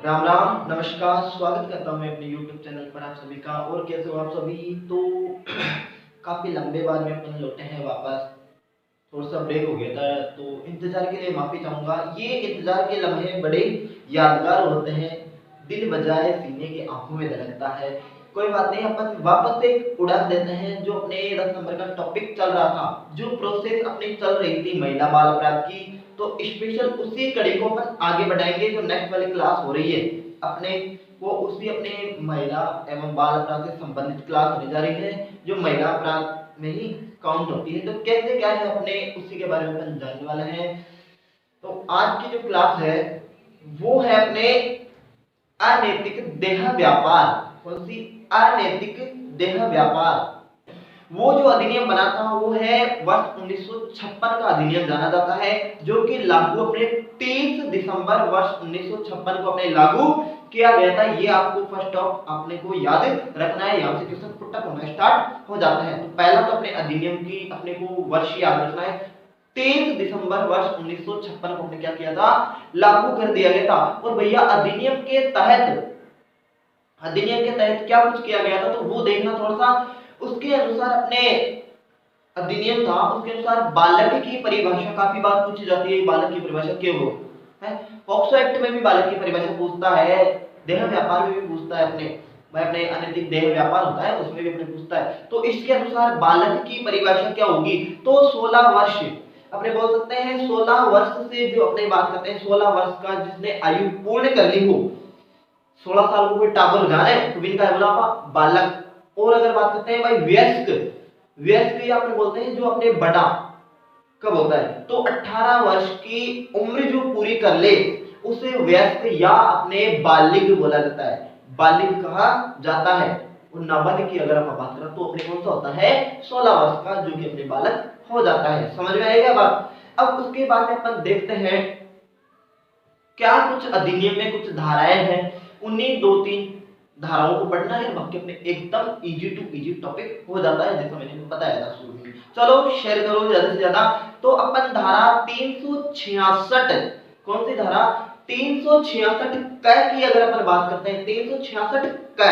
राम राम, नमस्कार। स्वागत करता हूँ मैं अपने YouTube चैनल पर आप सभी का। और कैसे हो आप सभी? तो काफी लंबे बाद में अपन लौटे हैं वापस। थोड़ा सा ब्रेक हो गया था तो इंतजार के लिए माफी चाहूंगा। ये इंतजार के लम्हे बड़े यादगार होते हैं, दिल बजाए सीने की आंखों में धड़कता है। कोई बात नहीं, अपन वापस से उड़ान देते हैं। जो अपने 10 नंबर का टॉपिक चल रहा था, जो प्रोसेस अपनी चल रही थी महिला बाल अपराध की, तो स्पेशल उसी कड़ी को अपन आगे बढ़ाएंगे। जो नेक्स्ट वाली क्लास हो रही है अपने, वो उसी अपने महिला एवं बाल अपराध से संबंधित क्लास होने जा रही है, जो महिला अपराध में ही काउंट होती है। तो कैसे क्या है अपने, उसी के बारे में अपन जानने वाले हैं। तो आज की जो क्लास है वो है अपने अनैतिक देह व्यापार। कौन सी? अनैतिक देह व्यापार। वो जो अधिनियम बना था वो है वर्ष 1956 का अधिनियम जाना जाता है, जो कि लागू अपने 30 दिसंबर वर्ष 1956 को अपने लागू किया गया था। ये आपको फर्स्ट ऑफ अपने को याद रखना है, यहाँ से क्वेश्चन पुटअप होना स्टार्ट हो जाता है। तो पहला तो अपने अधिनियम की अपने को वर्ष याद रखना है। 23 दिसंबर वर्ष 1956 को हमने क्या किया था? लागू कर दिया गया था। और भैया अधिनियम के तहत क्या कुछ किया गया था तो वो देखना थोड़ा सा। उसके अनुसार अपने अधिनियम था, उसके अनुसार बालक की परिभाषा काफी बात पूछी जाती है। बालक की परिभाषा क्या हो है? पॉक्सो एक्ट में भी बालक की परिभाषा पूछता है, देह व्यापार में भी पूछता है अपने भाई, अपने अनैतिक देह व्यापार होता है उसमें भी अपने पूछता है। तो इसके अनुसार बालक की परिभाषा क्या होगी? तो 16 वर्ष अपने बोल सकते हैं। 16 वर्ष से जो अपने बात करते हैं, 16 वर्ष का जिसने आयु पूर्ण कर ली हो, 16 साल को कोई टाबर जाने तो इनका बोला बालक। और अगर बात करते हैं भाई वयस्क, वयस्क या अपने बोलते हैं जो अपने बड़ा कब होता है? तो 18 वर्ष की उम्र जो पूरी कर ले उसे वयस्क या अपने बालिग बोला जाता है, बालिग कहा जाता है। और नाबालिग की अगर आप बात करें तो अपने कौन सा होता है? 16 वर्ष का, जो कि अपने बालक हो जाता है। समझ में आएगा बात? अब उसके बाद में अपन देखते हैं क्या कुछ अधिनियम में कुछ धाराएं हैं। उन्हीं 2-3 धाराओं को पढ़ना है, बाकी अपने एकदम इजी टू इजी टॉपिक हो जाता है, जैसा मैंने बताया था शुरू में। चलो शेयर करो ज्यादा से ज्यादा। तो अपन धारा 366, कौन सी धारा? 366 क की अगर अपन बात करते हैं, 366 क,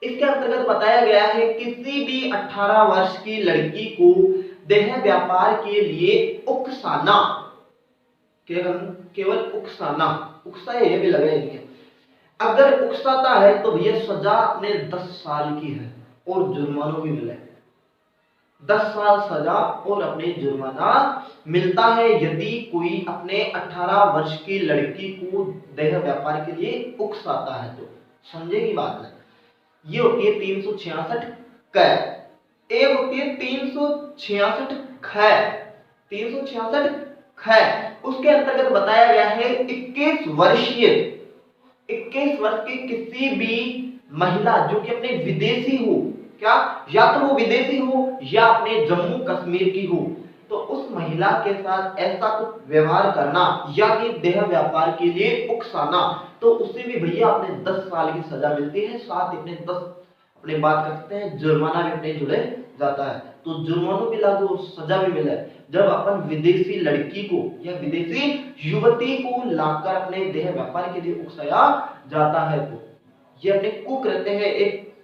इसके अंतर्गत बताया गया है किसी भी 18 वर्ष की लड़की को देह व्यापार के लिए उकसाना, केवल उकसाना, उकसाए ये भी लगे नहीं है। अगर उकसाता है तो भैया सजा अपने 10 साल की है और जुर्माना भी मिले। 10 साल सजा और अपने जुर्माना मिलता है यदि कोई अपने 18 वर्ष की लड़की को देह व्यापार के लिए उकसाता है तो। समझेगी बात है? ये होती है 366 क। एक होती है 366 ख। 366 ख, उसके अंतर्गत बताया गया है 21 वर्ष की किसी भी महिला जो कि अपने विदेशी हो, क्या या तो वो विदेशी हो या अपने जम्मू कश्मीर की हो, तो उस महिला के साथ ऐसा कुछ व्यवहार करना या कि देह व्यापार के लिए उकसाना, तो उसे भी भैया अपने 10 साल की सजा मिलती है। साथ ही अपने 10 अपने बात करते हैं जुर्माना भी अपने जुड़े जाता है। तो जुर्माना भी लागू, सजा भी मिले जब अपन विदेशी लड़की को या विदेशी युवती को लाकर अपने देह व्यापार के लिए उकसाया जाता है। तो ये अपने कुक रहते हैं, एक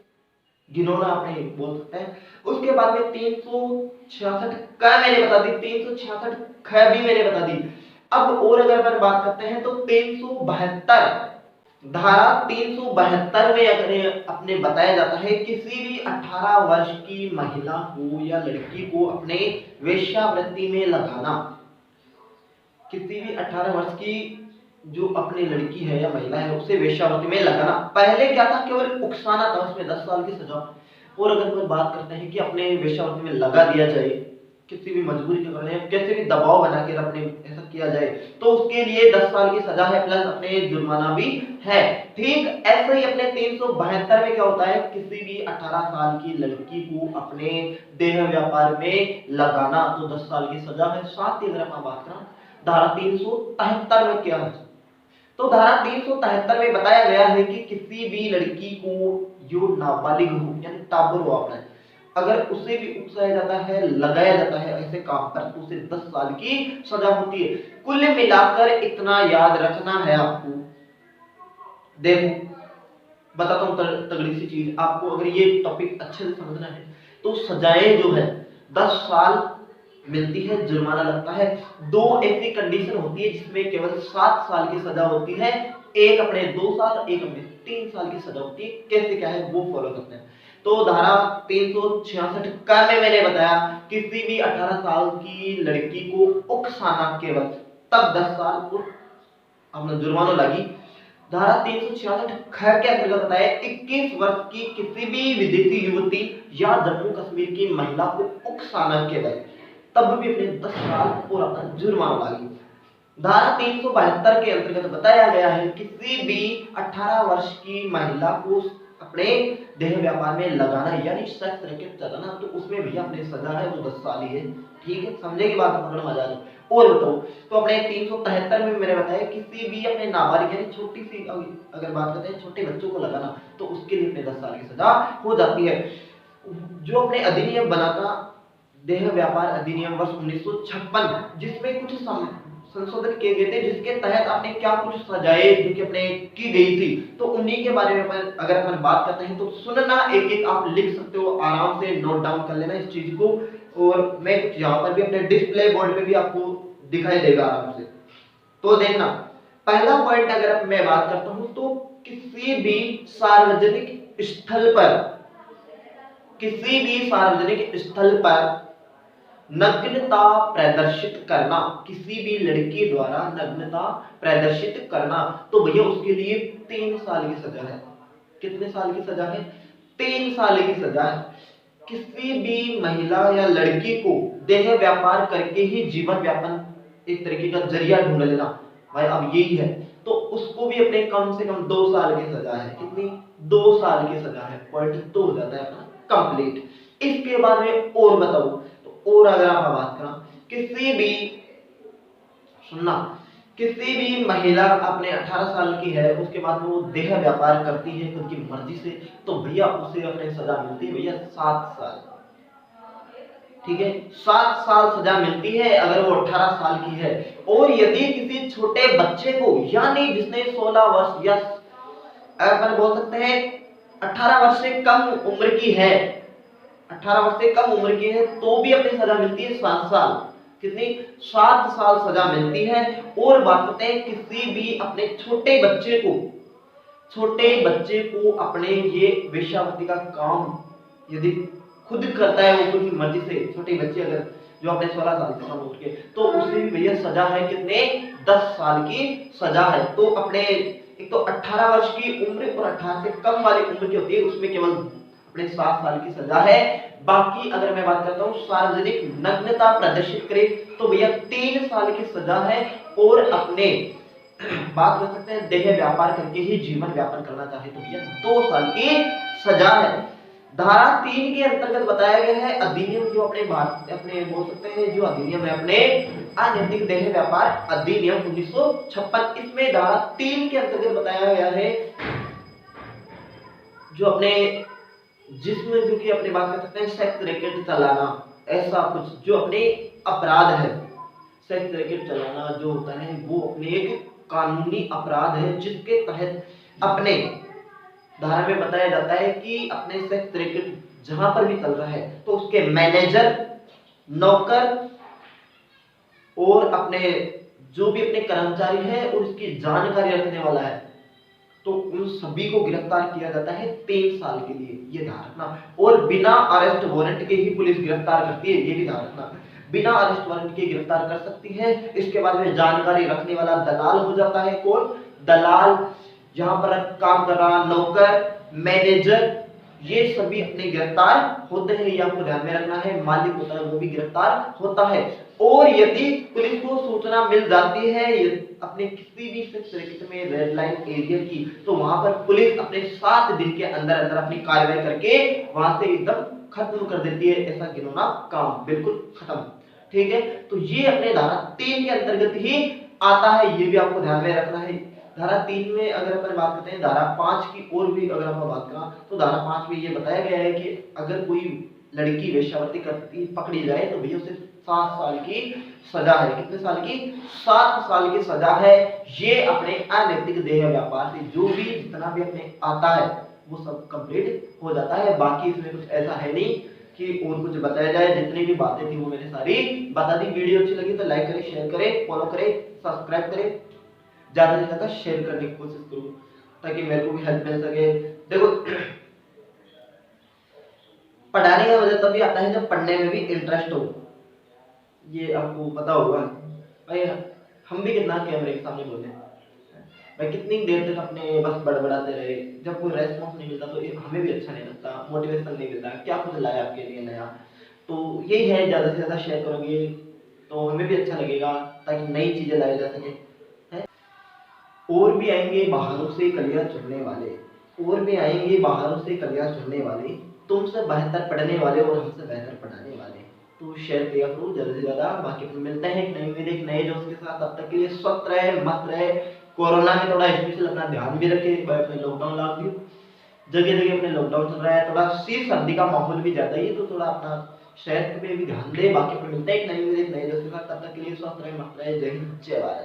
घिनौना अपने बोल सकते हैं। उसके बाद में 366 का मैंने बता दी, 366 ख भी मैंने बता दी। अब और अगर अपन बात करते हैं तो 372 धारा 372 में अगर अपने बताया जाता है किसी भी 18 वर्ष की महिला को या लड़की को अपने वेश्यावृत्ति में लगाना। किसी भी 18 वर्ष की जो अपनी लड़की है या महिला है उसे वेश्यावृत्ति में लगाना। पहले क्या था? केवल उकसाना था, उसमें 10 साल की सजा। और अगर कोई बात करते हैं कि अपने वेश्यावृत्ति में लगा दिया जाए, किसी भी मजबूरी के कारण कैसे भी दबाव बना के अपने ऐसा किया जाए, तो उसके लिए 10 साल की सजा है प्लस अपने जुर्माना भी है। ठीक ऐसे ही अपने 372 में क्या होता है? किसी भी 18 साल की लड़की को अपने देह व्यापार में लगाना, तो 10 साल की सजा है। साथ ही अगर अपन बात करें धारा 373 में क्या है, तो धारा 373 में बताया गया है कि किसी भी लड़की को जो नाबालिग हो यानी टाबर हो अपने, अगर उसे भी उकसाया जाता है, लगाया जाता है ऐसे काम पर, तो उसे 10 साल की सजा होती है। कुल मिलाकर इतना याद रखना है आपको देखो बताता हूँ तगड़ी सी चीज आपको, अगर ये टॉपिक अच्छे से समझना है तो सजाएं जो है 10 साल मिलती है, जुर्माना लगता है। दो ऐसी कंडीशन होती है जिसमें केवल 7 साल की सजा होती है, एक अपने 2 साल, एक अपने 3 साल की सजा होती है। कैसे क्या है वो फॉलो करते हैं। तो धारा 366 का में मैंने बताया किसी भी 18 साल की लड़की को उकसाना केवल तब 10 साल और अपना जुर्माना लगी। धारा 366 ख के अंतर्गत बताया 21 वर्ष की किसी भी विदेशी युवती या जम्मू कश्मीर की महिला को उकसाना केवल तब भी अपने 10 साल और अपना जुर्माना लगी। धारा 372 के अंतर्गत बताया गया है किसी भी 18 वर्ष की महिला को अपने देह व्यापार में लगाना यानी सेक्स रैकेट चलाना, तो उसमें भी अपने सजा है वो 10 साल ही है। ठीक है, समझे की बात पकड़ में आ जाए। और बताओ तो अपने 373 में मैंने बताया किसी भी अपने नाबालिग यानी छोटी सी अगर बात करते हैं छोटे बच्चों को लगाना तो उसके लिए अपने 10 साल की सजा हो जाती है। जो अपने अधिनियम बनाता देह व्यापार अधिनियम वर्ष 1956 जिसमें कुछ संशोधन किए गए थे जिसके तहत आपने क्या कुछ सजाएं जो कि अपने की गई थी, तो उन्हीं के बारे में अगर अपन बात करते हैं तो सुनना, एक एक आप लिख सकते हो, आराम से नोट डाउन कर लेना इस चीज को। और मैं कुछ यहाँ पर भी अपने डिस्प्ले बोर्ड पे भी आपको दिखाई देगा आराम से, तो देखना। पहला पॉइंट अगर मैं बात करता हूं तो किसी भी सार्वजनिक स्थल पर, किसी भी सार्वजनिक स्थल पर नग्नता प्रदर्शित करना, किसी भी लड़की द्वारा नग्नता प्रदर्शित करना, तो भैया उसके लिए 3 साल की सजा है। कितने साल की सजा है? 3 साल की सजा है। किसी भी महिला या लड़की को देह व्यापार करके ही जीवन व्यापन एक तरीके का जरिया ढूंढ लेना, भाई अब यही है, तो उसको भी अपने कम से कम 2 साल की सजा है। कितनी? 2 साल की सजा है। पॉइंट 2 हो जाता है अपना कंप्लीट। इसके बाद में और बताओ, और अगर आप बात करें किसी भी, सुनना, किसी भी महिला अपने 18 साल की है उसके बाद वो देह व्यापार करती है खुद की मर्जी से, तो भैया उसे अपने सजा मिलती है भैया 7 साल। ठीक है, 7 साल सजा मिलती है अगर वो 18 साल की है। और यदि किसी छोटे बच्चे को यानी जिसने 16 वर्ष या अपन बोल सकते हैं 18 वर्ष से कम उम्र की है, 18 वर्ष से कम उम्र की है, तो भी अपनी सजा मिलती है 7 साल। कितनी? 7 साल सजा मिलती है। और बात करते हैं किसी भी अपने छोटे बच्चे को, छोटे बच्चे को अपने ये वेश्यावृत्ति का काम यदि खुद करता है वो खुद की मर्जी से, छोटे बच्चे अगर जो अपने 16 साल से कम उम्र के, तो उसे भी भैया सजा है कितने? 10 साल की सजा है। तो अपने एक तो 18 वर्ष की उम्र और 18 से कम वाली उम्र की होती है उसमें केवल अपने 7 साल की सजा है। बाकी अगर मैं बात करता हूँ सार्वजनिक नग्नता प्रदर्शित करे तो भैया 3 साल की सजा है। और अपने बात कर सकते हैं देह व्यापार करके ही जीवन व्यापन करना चाहे तो भैया 2 साल की सजा है। धारा 3 के अंतर्गत बताया गया है अधिनियम जो अपने बोल सकते हैं जो अधिनियम है अपने अनैतिक देह व्यापार अधिनियम 1956, इसमें धारा 3 के अंतर्गत बताया गया है जो अपने जिसमें जो कि अपने बात कर सकते हैं सेक्स रैकेट चलाना, ऐसा कुछ जो अपने अपराध है। सेक्स रैकेट चलाना जो होता है वो अपने एक कानूनी अपराध है जिसके तहत अपने धारा में बताया जाता है कि अपने सेक्स रैकेट जहां पर भी चल रहा है तो उसके मैनेजर, नौकर और अपने जो भी अपने कर्मचारी है और उसकी जानकारी रखने वाला है, तो उन सभी को गिरफ्तार किया जाता है 3 साल के लिए, ये ध्यान रखना। और बिना अरेस्ट वारंट के ही पुलिस गिरफ्तार करती है, ये भी ध्यान रखना, बिना अरेस्ट वारंट के गिरफ्तार कर सकती है। इसके बाद में जानकारी रखने वाला दलाल हो जाता है। कौन? दलाल, जहां पर काम कर रहा नौकर, मैनेजर, ये सभी अपने गिरफ्तार होते हैं, ये आपको ध्यान में रखना है। मालिक होता है वो भी गिरफ्तार होता है। और यदि पुलिस को सूचना मिल जाती है अपने किसी भी सेक्स रैकेट में रेड लाइन एरिया की, तो वहां पर पुलिस अपने 7 दिन के अंदर अंदर अपनी कार्रवाई करके वहां से एकदम खत्म कर देती है ऐसा घिनौना काम, बिल्कुल खत्म। ठीक है, तो ये अपने धारा 3 के अंतर्गत ही आता है, ये भी आपको ध्यान में रखना है। धारा 3 में अगर अपन बात करते हैं धारा 5 की और भी अगर हम बात करें तो धारा 5 में ये बताया गया है कि अगर कोई लड़की वेश्यावृत्ति करती पकड़ी जाए तो भैया उसे 7 साल की सजा है। कितने साल की? 7 साल की सजा है। ये अपने अनैतिक देह व्यापार से जो भी जितना भी अपने आता है वो सब कंप्लीट हो जाता है। बाकी इसमें कुछ ऐसा है नहीं कि और कुछ बताया जाए। जितनी भी बातें थी वो मैंने सारी बता दी। वीडियो अच्छी लगी तो लाइक करें, शेयर करें, फॉलो करें, सब्सक्राइब करें, ज्यादा से ज्यादा शेयर करने की कोशिश करूं ताकि मेरे को भी हेल्प मिल सके। देखो पढ़ाने का मजा तभी आता है जब पढ़ने में भी इंटरेस्ट हो। ये आपको पता होगा भाई। हम भी कितना कैमरे के सामने बोले भाई, कितनी देर तक अपने बस बड़बड़ाते रहे। जब कोई रेस्पॉन्स नहीं मिलता तो हमें भी अच्छा नहीं लगता, मोटिवेशन नहीं मिलता, क्या कुछ लाया आपके लिए नया। तो यही है, ज्यादा से ज्यादा शेयर करोगे तो हमें भी अच्छा लगेगा ताकि नई चीजें लाई जा सके। और भी आएंगे बहारों से कलियां चुनने वाले, और भी आएंगे बहारों से कलियां चुनने वाले, तुमसे बेहतर पढ़ने वाले और हमसे बेहतर पढ़ाने वाले। तो शेयर किया करो ज्यादा से ज्यादा। बाकी फिर मिलते हैं एक नई वीडियो एक नए जोश के साथ। तब तक के लिए स्वस्थ रहे, मस्त रहे। कोरोना में थोड़ा स्पेशल अपना ध्यान भी रखे। अपने लॉकडाउन लगा दियो, जगह जगह अपने लॉकडाउन चल रहा है, थोड़ा शीत सर्दी का माहौल भी ज्यादा ही है तो थोड़ा अपना सेहत पे भी ध्यान दे। बाकी फिर मिलते हैं एक नई वीडियो एक नए जोश के साथ। तब तक के लिए स्वस्थ रहे, मस्त रहे। जय हिंद, जय भारत।